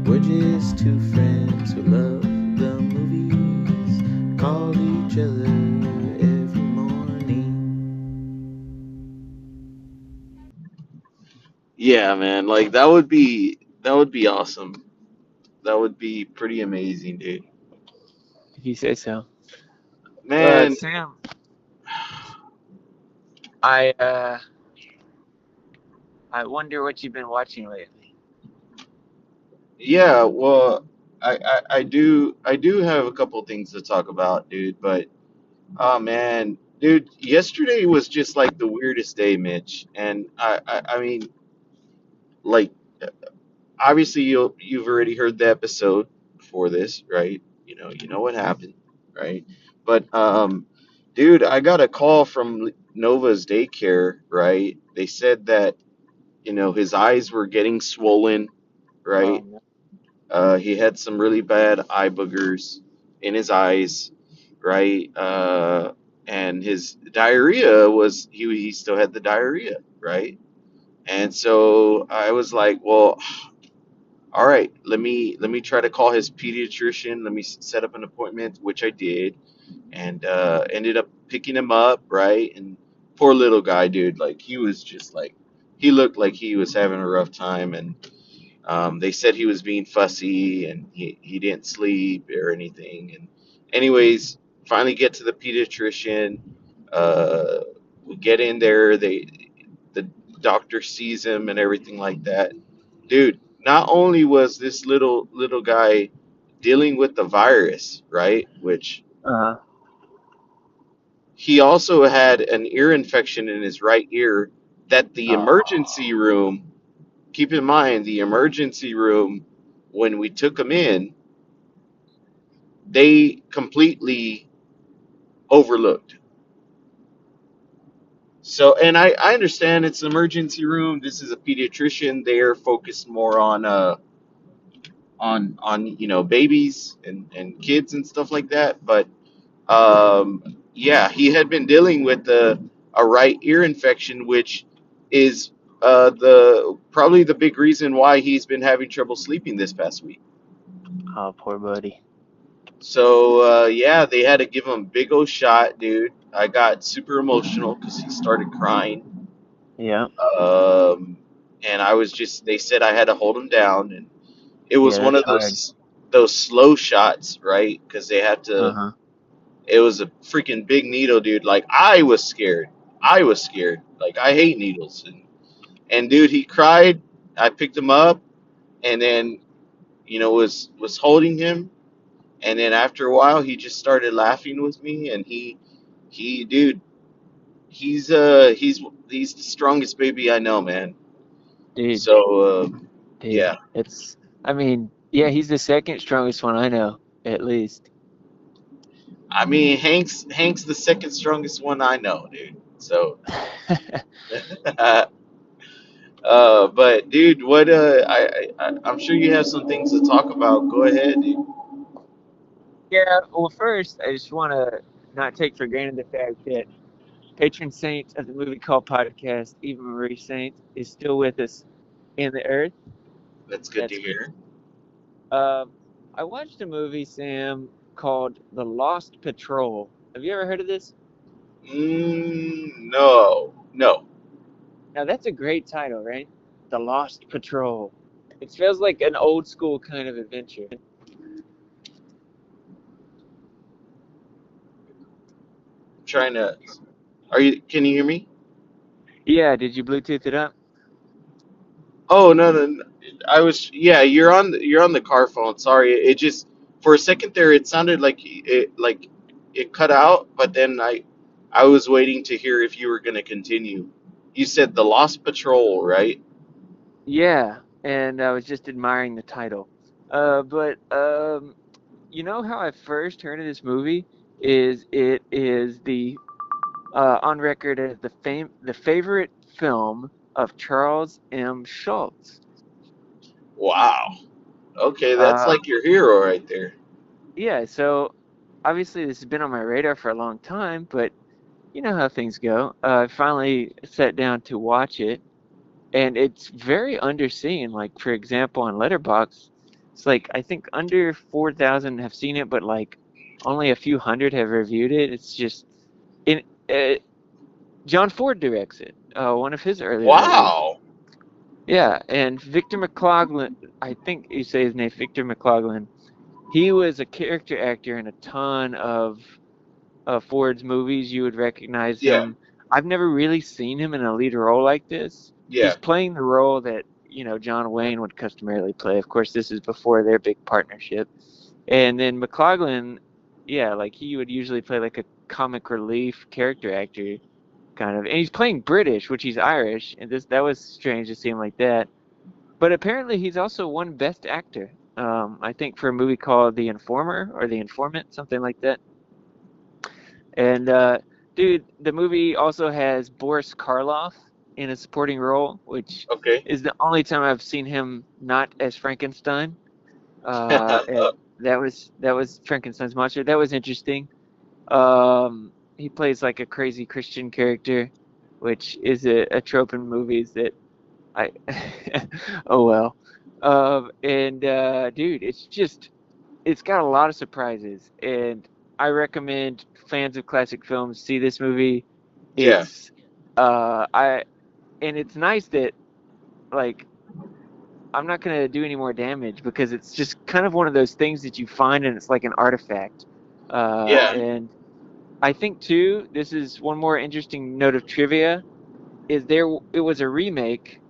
We're just two friends who love the movies, call each other every morning. Yeah, man. Like that would be awesome. That would be pretty amazing, dude. if you say so. But Man, Sam, I uh, I wonder what you've been watching lately. yeah. Well, I do have a couple things to talk about, dude. But oh man, dude, yesterday was just like the weirdest day, Mitch. And I mean, like, obviously you've already heard the episode before this, right? You know what happened, right? But dude, I got a call from Nova's daycare, right? They said that his eyes were getting swollen, Oh right? no. He had some really bad eye boogers in his eyes, right? And his diarrhea was he still had the diarrhea, right? And so I was like, well, all right, let me try to call his pediatrician. Let me set up an appointment, which I did, and ended up picking him up, right? And poor little guy, dude, like he was just like he looked like he was having a rough time, and they said he was being fussy and he didn't sleep or anything. And anyways, finally get to the pediatrician. Uh, we get in there. The doctor sees him and everything like that. Dude, not only was this little guy dealing with the virus, right? Which Uh-huh. he also had an ear infection in his right ear that the emergency Oh, room, keep in mind, the emergency room, when we took him in, they completely overlooked. So, and I understand it's an emergency room. This is a pediatrician. They're focused more on babies and kids and stuff like that. But yeah, he had been dealing with a right ear infection, which is the probably the big reason why he's been having trouble sleeping this past week. oh, poor buddy. So yeah, they had to give him a big old shot, dude. I got super emotional because he started crying, Yeah, um, and I was just. They said I had to hold him down, and it was yeah, one that's of hard. those slow shots, right? Because they had to. Uh-huh. It was a freaking big needle, dude. Like I was scared. I was scared. Like I hate needles, and dude, he cried. I picked him up, and then was holding him. And then after a while, he just started laughing with me, and dude, he's the strongest baby I know, man. Dude, So dude, yeah, I mean, yeah, he's the second strongest one I know, at least. I mean Hank's the second strongest one I know, dude. So, but dude, what I'm sure you have some things to talk about. Go ahead, dude. Yeah, well, first, I just want to not take for granted the fact that patron saint of the movie called podcast, Eva Marie Saint, is still with us in the earth. That's good to That's hear. um, I watched a movie, Sam, called The Lost Patrol. Have you ever heard of this? No, no. Now that's a great title, right? The Lost Patrol. It feels like an old school kind of adventure. I'm trying to. Are you? Can you hear me? Yeah, did you Bluetooth it up? Oh no, no, no. I was. Yeah, you're on the car phone. Sorry, it just for a second there it sounded like it cut out, but then I was waiting to hear if you were going to continue. You said the Lost Patrol, right? Yeah, and I was just admiring the title. But you know how I first heard of this movie is it is the on record as the favorite film of Charles M. Schultz. Wow. Okay, that's Uh, like your hero right there. yeah, so obviously this has been on my radar for a long time, but you know how things go. I finally sat down to watch it, and it's very underseen. Like for example, on Letterboxd, It's like I think under 4,000 have seen it, but like only a few hundred have reviewed it. It's just in John Ford directs it, one of his early movies. Wow. Yeah, and Victor McLaglen, I think you say his name, Victor McLaglen. He was a character actor in a ton of Ford's movies. You would recognize Yeah. him. I've never really seen him in a lead role like this. Yeah. He's playing the role that, John Wayne would customarily play. Of course, this is before their big partnership. And then McLaglen, yeah, like he would usually play like a comic relief character actor kind of. And he's playing British, which he's Irish, and that was strange to see him like that. But apparently he's also won Best Actor. I think for a movie called The Informer or The Informant, something like that. And dude, the movie also has Boris Karloff in a supporting role, which Okay. is the only time I've seen him not as Frankenstein. And that was Frankenstein's monster. That was interesting. He plays like a crazy Christian character, which is a trope in movies that I oh well. And dude, it's got a lot of surprises, and I recommend fans of classic films see this movie. Yeah. It's I and it's nice that like I'm not gonna do any more damage because it's just kind of one of those things that you find and it's like an artifact. Yeah. And I think too, this is one more interesting note of trivia is it was a remake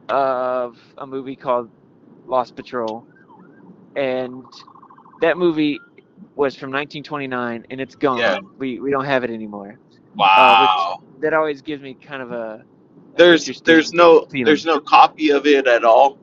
of a movie called Lost Patrol, and that movie was from 1929 and it's Yeah. gone. We don't have it anymore. Which Wow. that always gives me kind of an There's interesting no feeling copy of it at all.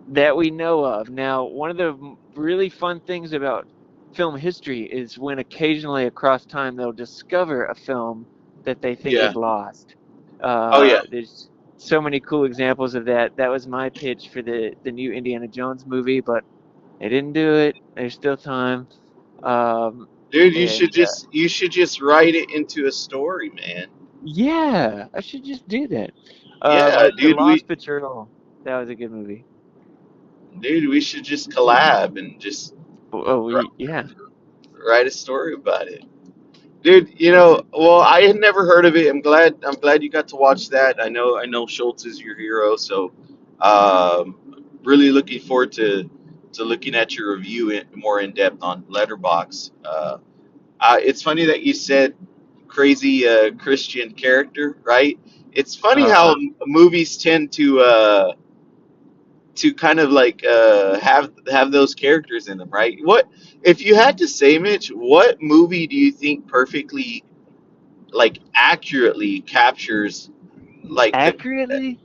that we know of. Now, one of the really fun things about film history is when occasionally across time they'll discover a film that they think Yeah. is lost. Oh yeah. There's so many cool examples of that. That was my pitch for the new Indiana Jones movie, but they didn't do it. There's still time. Um, Dude, and you should just write it into a story, man. Yeah, I should just do that. Yeah, But The dude, Lost Patrol, that was a good movie. we should just collab and just Yeah. write a story about it. Dude, well, I had never heard of it. I'm glad you got to watch that. I know Schultz is your hero, so really looking forward to looking at your review more in depth on Letterbox. It's funny that you said crazy Christian character, right? It's funny Uh, how movies tend to kind of like have those characters in them, right? What if you had to say, Mitch? What movie do you think perfectly, like, accurately captures like Accurately?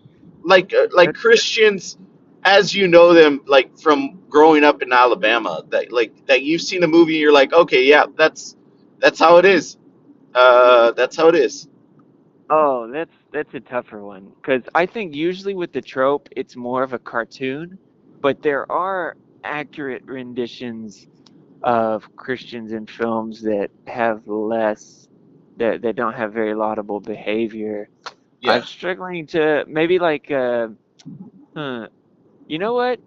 like That, Christians as you know them, like from growing up in Alabama? That you've seen a movie and you're like, okay, yeah, that's how it is. That's how it is. oh, that's a tougher one because I think usually with the trope it's more of a cartoon, but there are accurate renditions of Christians in films that have less that don't have very laudable behavior. I'm Yeah. struggling to maybe like huh, you know what?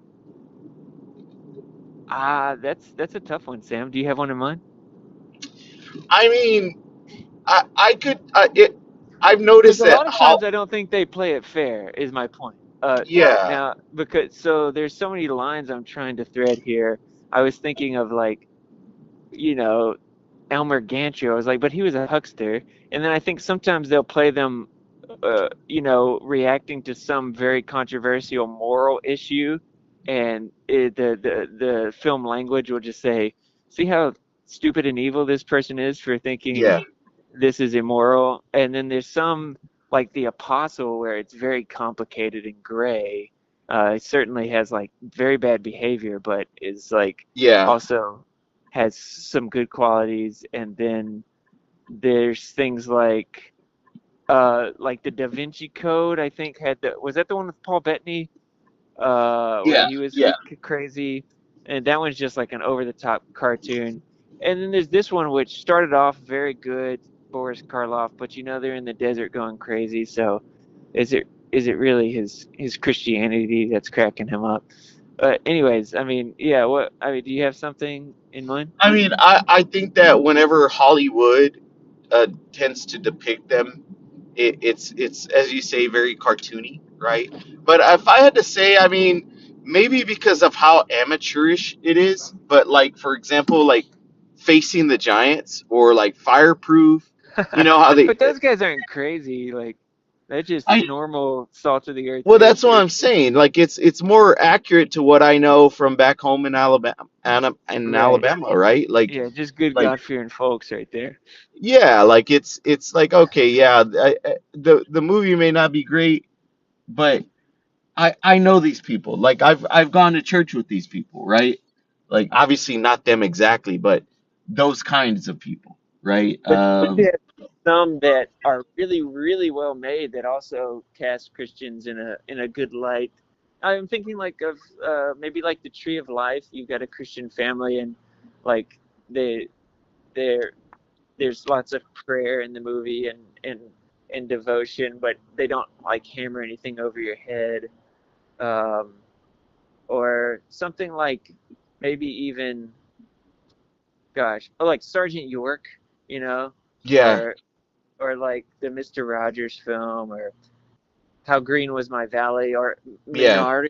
That's a tough one, Sam. Do you have one in mind? I mean, I could it. I've Because noticed a that. lot of times I don't think they play it fair, is my point. Yeah, Now because so there's so many lines I'm trying to thread here. I was thinking of like, you know, Elmer Gantry. I was like, but he was a huckster. And then I think sometimes they'll play them, reacting to some very controversial moral issue, and the film language will just say, "See how stupid and evil this person is for yeah, thinking this is immoral." And then there's some like the Apostle where it's very complicated and gray. It certainly has like very bad behavior, but is like yeah, also has some good qualities. And then there's things like the Da Vinci Code. I think had was that the one with Paul Bettany, where yeah, he was yeah, crazy, and that one's just like an over the top cartoon. And then there's this one which started off very good, Boris Karloff, but they're in the desert going crazy. So is it really his Christianity that's cracking him up? Anyways, I mean, yeah. What I mean, do you have something in mind? I mean, I think that whenever Hollywood tends to depict them, it's as you say, very cartoony, right? But if I had to say, I mean, maybe because of how amateurish it is, but like for example, like Facing the Giants or like Fireproof, you know how they, But those guys aren't crazy. Like they're just I normal salt of the earth well, that's what characters. I'm saying. Like it's more accurate to what I know from back home in Right. Alabama, right? Yeah, just good Like God-fearing folks right there. yeah, like it's like okay, yeah, the movie may not be great, but I know these people. Like I've gone to church with these people, right? Like obviously not them exactly, but those kinds of people, right? But you have some that are really, really well made that also cast Christians in a good light. I'm thinking like of maybe like the Tree of Life. You've got a Christian family and like they there there's lots of prayer in the movie and devotion, but they don't like hammer anything over your head. Um, or something like maybe even gosh, oh, like Sergeant York, you know, Yeah, or like the Mister Rogers film, or How Green Was My Valley, or yeah, Minari.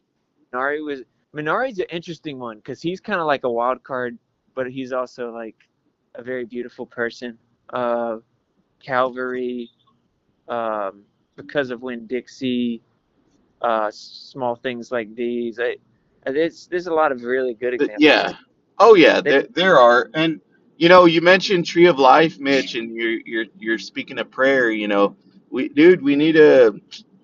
Minari was Minari's an interesting one because he's kind of like a wild card, but he's also like a very beautiful person. Uh, Calvary, um, because of When Dixie, small things like these. There's a lot of really good examples yeah. like Oh yeah, that. there are, and you know, you mentioned Tree of Life, Mitch, and you're speaking of prayer. You know, we need to,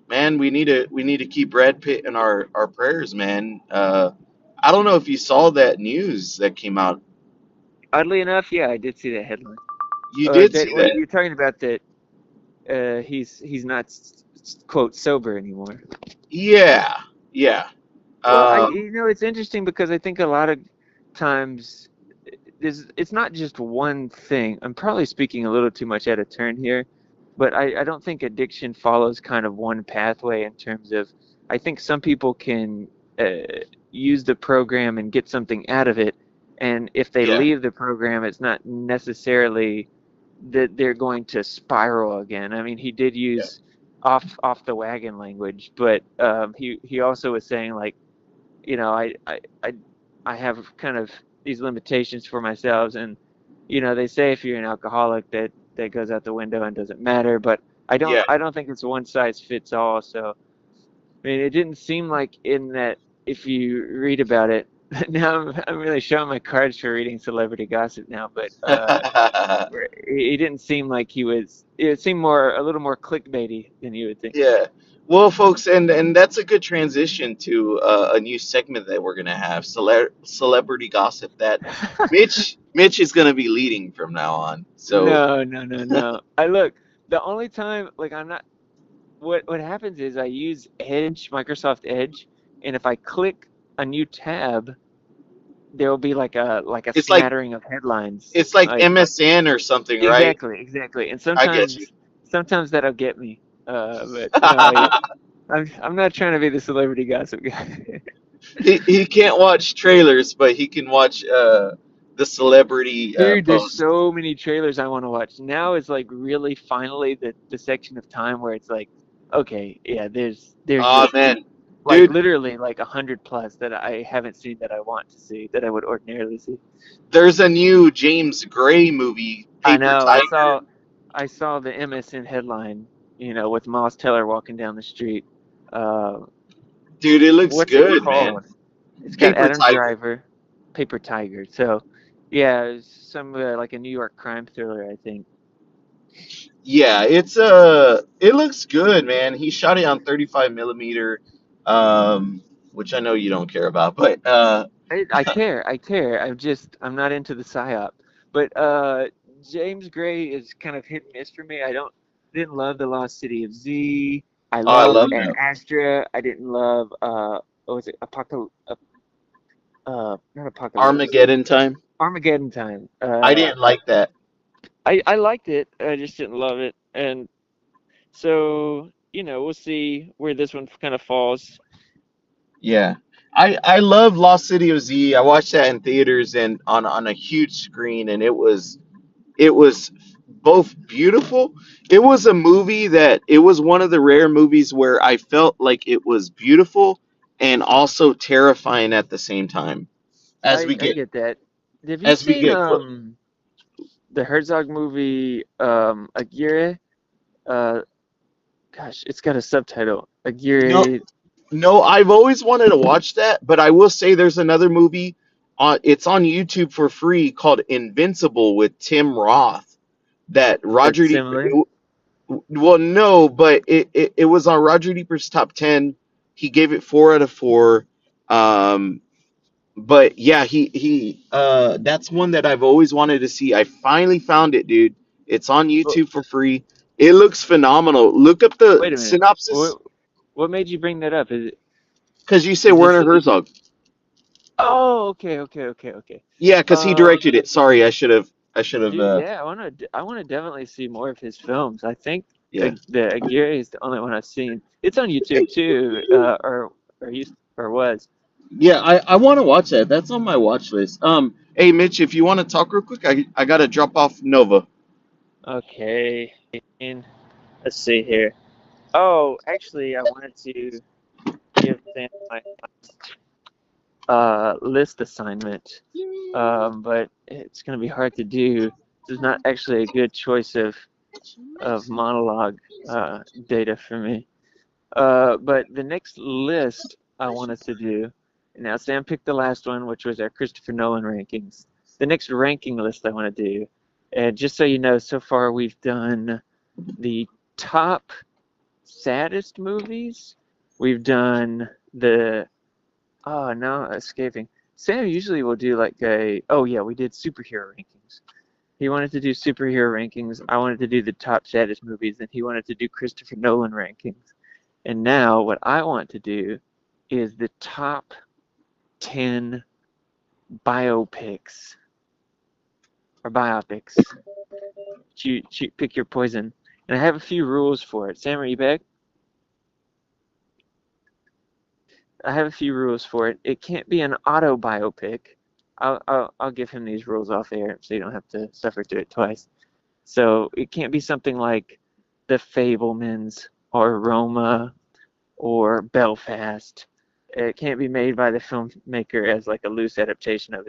man, we need to keep Brad Pitt in our prayers, man. I don't know if you saw that news that came out. Oddly enough, yeah, I did see that headline. You did That see what that? you're talking about, that he's not quote sober anymore. Yeah, yeah. Well, Um, you know, it's interesting because I think a lot of times it's not just one thing. I'm probably speaking a little too much out of turn here, but I don't think addiction follows kind of one pathway in terms of, I think some people can use the program and get something out of it, and if they yeah, leave the program, it's not necessarily that they're going to spiral again. I mean, he did yeah, use off the wagon language, but he also was saying like, you know, I have kind of these limitations for myself, and you know, they say if you're an alcoholic that goes out the window and doesn't matter, but yeah. I don't think it's one size fits all. So I mean, it didn't seem like in that if you read about it. Now I'm really showing my cards for reading celebrity gossip now, but he didn't seem like he was. It seemed more a little more clickbaity than you would think. Yeah. Well, folks, and that's a good transition to a new segment that we're gonna have, celebrity gossip, that Mitch is gonna be leading from now on. So No, no, no, no. I look, the only time like I'm not what happens is I use Edge, Microsoft Edge, and if I click a new tab, there will be like a it's like smattering of headlines. it's like Like MSN or something, right? exactly, exactly. And I get you. sometimes that'll get me. But no, I'm not trying to be the celebrity gossip guy. He can't watch trailers, but he can watch the celebrity Dude, there's post. so many trailers I want to watch. Now is like really finally the section of time where it's like, okay, yeah, there's Oh just man, like dude, literally like 100 plus that I haven't seen that I want to see that I would ordinarily see. there's a new James Gray movie, I Paper know. Tiger. I saw the MSN headline, you know, with Miles Teller walking down the street. Uh, Dude, it looks what's it good, man. called? It's got Paper Adam Tiger. Driver, Paper Tiger. So, yeah, it's some like a New York crime thriller, I think. Yeah, it looks good, man. He shot it on 35 millimeter, which I know you don't care about, but I care, I care. I'm not into the psyop. But James Gray is kind of hit and miss for me. I didn't love The Lost City of Z. I oh, I loved love Ad him. Astra. I didn't love what was it? Not Apocalypse. Armageddon Time. Armageddon Time. I didn't like that. I liked it. I just didn't love it. And so, you know, we'll see where this one kind of falls. Yeah. I love Lost City of Z. I watched that in theaters and on a huge screen, and it was both beautiful. It was a movie that it was one of the rare movies where I felt like it was beautiful and also terrifying at the same time. As we I get get that. Have you as we seen get close. the Herzog movie Aguirre? Uh, gosh, it's got a subtitle. No, Aguirre. no, I've always wanted to watch that, but I will say there's another movie on it's on YouTube for free called Invincible with Tim Roth that Roger That's D. similar. Well, no, but it was on Roger Deeper's top 10. He gave it 4 out of 4. Um, but yeah, he that's one that I've always wanted to see. I finally found it, dude. It's on Well, YouTube for free. It looks phenomenal. Look up the wait a minute. synopsis What made you bring that up? because you say Is this? Werner Herzog. Oh, okay. Yeah, because he Um, directed it. Sorry, I should have Dude, yeah, I wanna definitely see more of his films. I think yeah. the Aguirre is the only one I've seen. It's on YouTube too, or was. Yeah, I want to watch that. That's on my watch list. Hey Mitch, if you want to talk real quick, I gotta drop off Nova. Okay, and let's see here. Oh, actually, I wanted to give Sam my list assignment, but it's gonna be hard to do. This is not actually a good choice of monologue data for me. But the next list I want us to do, now Sam picked the last one, which was our Christopher Nolan rankings. The next ranking list I want to do, and just so you know, so far we've done the top saddest movies. We've done the, oh no, escaping. Sam usually will do like oh yeah, we did superhero rankings. He wanted to do superhero rankings. I wanted to do the top saddest movies, and he wanted to do Christopher Nolan rankings. And now what I want to do is the top 10 biopics or biopics. Pick your poison. And I have a few rules for it. Sam, are you back? I have a few rules for it. It can't be an auto biopic. I'll give him these rules off air so you don't have to suffer through it twice. So it can't be something like The Fablemans or Roma or Belfast. It can't be made by the filmmaker as like a loose adaptation of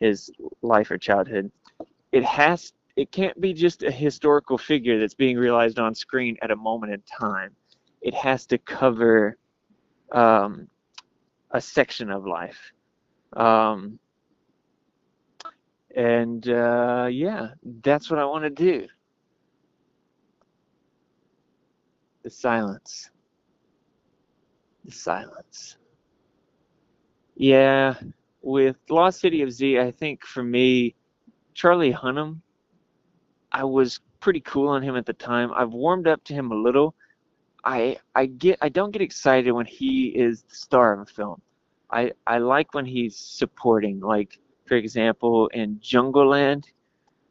his life or childhood. It can't be just a historical figure that's being realized on screen at a moment in time. It has to cover um, a section of life. Um, and yeah, that's what I want to do. The silence. The silence. Yeah, with Lost City of Z, I think for me, Charlie Hunnam, I was pretty cool on him at the time. I've warmed up to him a little. I don't get excited when he is the star of a film. I like when he's supporting. Like for example, in Jungle Land,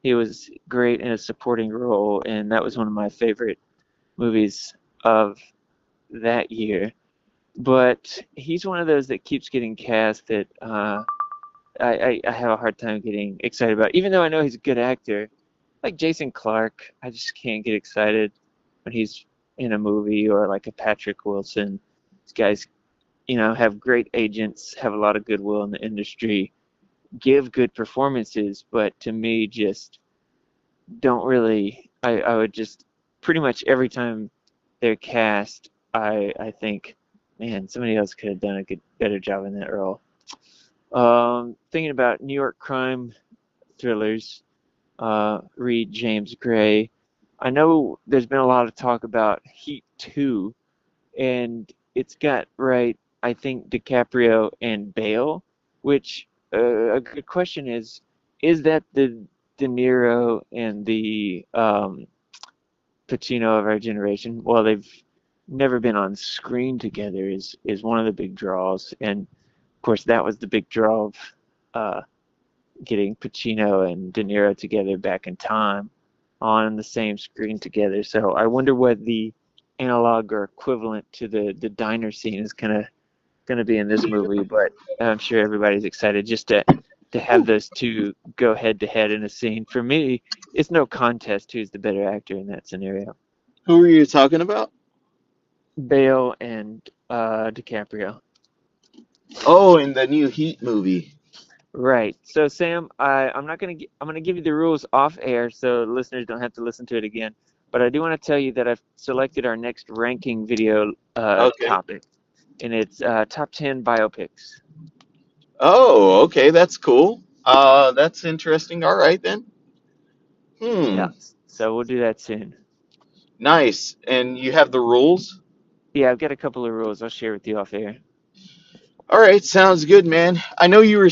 he was great in a supporting role, and that was one of my favorite movies of that year. But he's one of those that keeps getting cast that I have a hard time getting excited about. Even though I know he's a good actor, like Jason Clarke, I just can't get excited when he's in a movie or like a Patrick Wilson. These guys, have great agents, have a lot of goodwill in the industry, give good performances, but to me, just don't really. I would just pretty much every time they're cast, I think, man, somebody else could have done a better job in that role. Thinking about New York crime thrillers, read James Gray. I know there's been a lot of talk about Heat 2, and it's got, right, I think, DiCaprio and Bale, which a good question is that the De Niro and the Pacino of our generation? Well, they've never been on screen together is one of the big draws, and of course that was the big draw of uh, getting Pacino and De Niro together back in time on the same screen together. So I wonder what the analog or equivalent to the diner scene is gonna going to be in this movie, but I'm sure everybody's excited just to have those two go head to head in a scene. For me, it's no contest who's the better actor in that scenario. Who are you talking about? Bale and DiCaprio. Oh, in the new Heat movie. Right. So Sam, I'm gonna give you the rules off air so listeners don't have to listen to it again. But I do want to tell you that I've selected our next ranking video Okay. topic, and it's top 10 biopics. Oh, okay, that's cool. That's interesting. All right then. Yeah. Hmm. So we'll do that soon. Nice. And you have the rules? Yeah, I've got a couple of rules I'll share with you off air. All right, sounds good, man. I know you were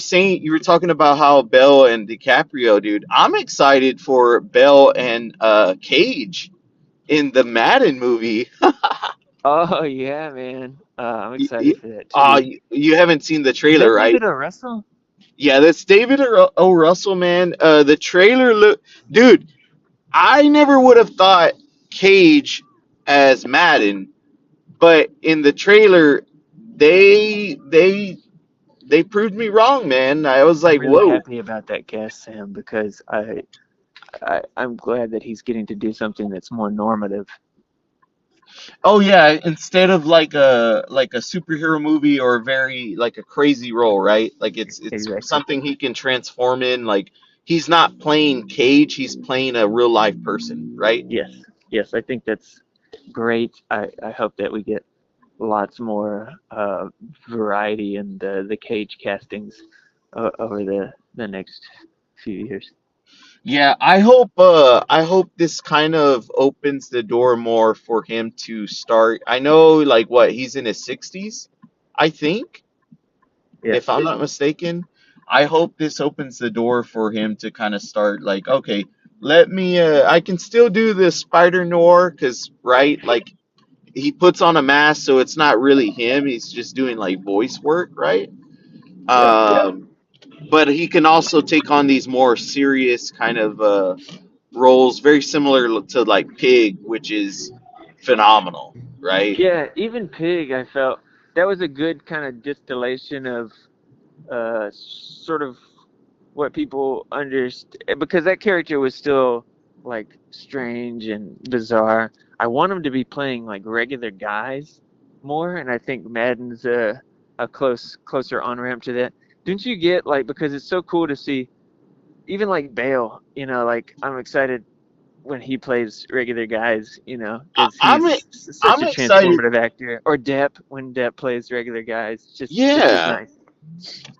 talking about how Bell and DiCaprio, dude. I'm excited for Bell and Cage in the Madden movie. Oh yeah, man. I'm Y- y- excited for that too. you haven't seen the Is trailer, that right? David O. Russell? Yeah, that's David O. Russell, man. The trailer look, dude. I never would have thought Cage as Madden, but in the trailer, they they they proved me wrong, man. I was I'm like, really whoa. happy about that cast, Sam, because I'm glad that he's getting to do something that's more normative. Oh yeah, instead of like a superhero movie or very like a crazy role, right? Like it's Exactly. something he can transform in. Like he's not playing Cage, he's playing a real life person, right? Yes. Yes, I think that's great. I hope that we get lots more variety in the Cage castings over the next few years. Yeah, I hope this kind of opens the door more for him to start. I know like what, he's in his 60s, I think, Yeah. if I'm not mistaken. I hope this opens the door for him to kind of start like, okay, let me I can still do the spider noir cuz right, like he puts on a mask so it's not really him, he's just doing like voice work, right? Yep. Um but he can also take on these more serious kind of roles very similar to like Pig, which is phenomenal, right? Yeah, even Pig, I felt that was a good kind of distillation of sort of what people understand because that character was still like strange and bizarre. I want him to be playing like regular guys more, and I think Madden's a closer on ramp to that. Didn't you get like because it's so cool to see even like Bale, like I'm excited when he plays regular guys, I, because I'm such I'm a excited. transformative actor. Or Depp when Depp plays regular guys, it's just Yeah, nice.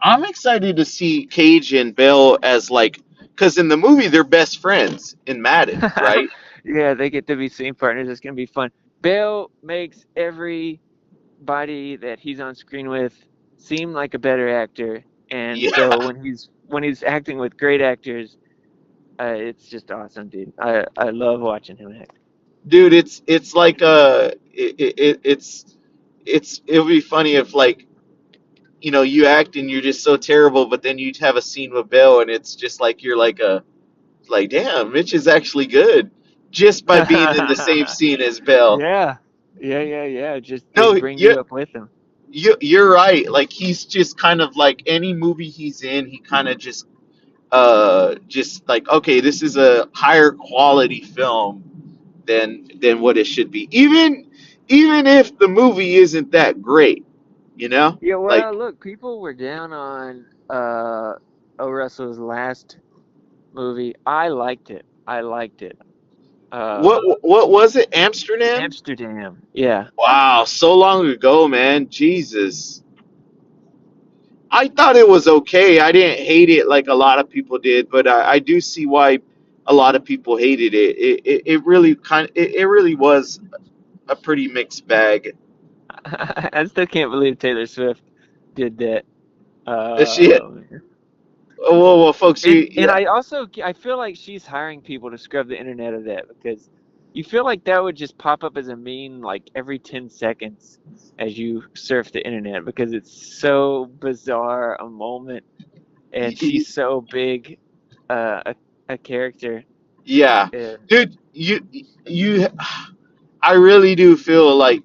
I'm excited to see Cage and Bell as like, because in the movie they're best friends in Madden, right? Yeah, they get to be scene partners. It's gonna be fun. Bale makes everybody that he's on screen with seem like a better actor, and Yeah, so when he's acting with great actors, it's just awesome, dude. I love watching him act. dude, it's like it would be funny if like you act and you're just so terrible, but then you'd have a scene with Bell and it's just like you're like damn, Mitch is actually good just by being in the same scene as Bell. Yeah, yeah. Just No, it brings you up with him. you're right. Like he's just kind of like any movie he's in, he kind of just like okay, this is a higher quality film than what it should be. Even if the movie isn't that great, you know? Yeah, Like well, look, people were down on O. Russell's last movie. I liked it. I liked it. Uh, what was it? Amsterdam? Amsterdam. Yeah. Wow, so long ago, man. Jesus. I thought it was okay. I didn't hate it like a lot of people did, but I do see why a lot of people hated it. It really it really was a pretty mixed bag. I still can't believe Taylor Swift did that. She, Um, well, folks, and you, and yeah, I feel like she's hiring people to scrub the internet of that because you feel like that would just pop up as a meme like every 10 seconds as you surf the internet because it's so bizarre a moment and she's so big a character yeah, and dude, you, I really do feel like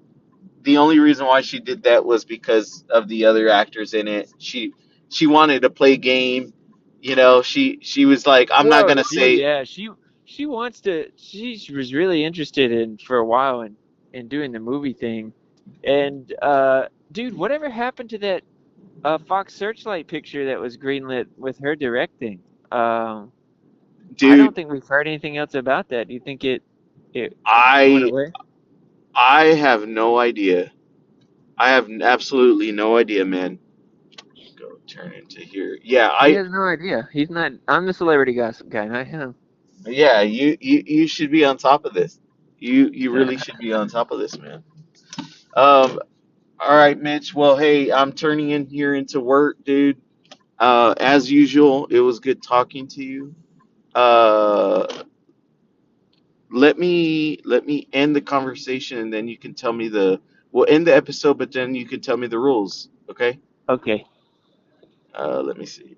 the only reason why she did that was because of the other actors in it. She wanted to play game. You know, she was like, I'm not Well, gonna say, yeah, she wants to. She was really interested in for a while in doing the movie thing, and dude, whatever happened to that Fox Searchlight picture that was greenlit with her directing? Um, I don't dude, think we've heard anything else about that. Do you think it went I away? I have no idea. I have absolutely no idea, man. Go turn into here. Yeah, He has no idea. He's not. I'm the celebrity gossip guy, not him. yeah, you should be on top of this. You really should be on top of this, man. All right, Mitch. Well, hey, I'm turning in here into work, dude. As usual, it was good talking to you. Uh, let me end the conversation, and then you can tell me the. We'll end the episode, but then you can tell me the rules. Okay. Okay. Let me see.